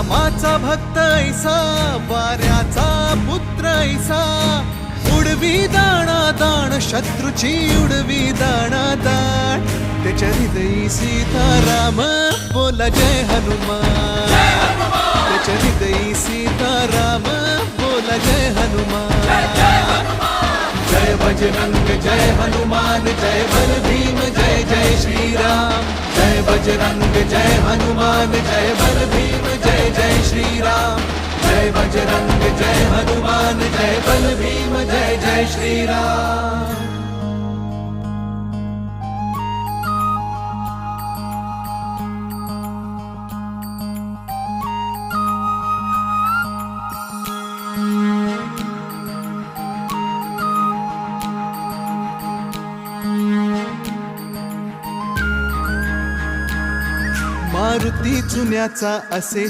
रामाचा भक्त ऐसा वाऱ्याचा पुत्र ऐसा उडवी दाणा दाण शत्रूची उडवी दाणा दाण त्याच्या हृदयी सीताराम बोला जय हनुमान त्याच्या हृदयी सीताराम बोला जय हनुमान जय बजरंग जय हनुमान जय बल भीम जय जय श्रीराम जय बजरंग जय हनुमान जय बल भीम जय जय श्रीराम जय बजरंग जय हनुमान जय बल भीम जय जय श्रीराम। मारुती चुन्याचा असे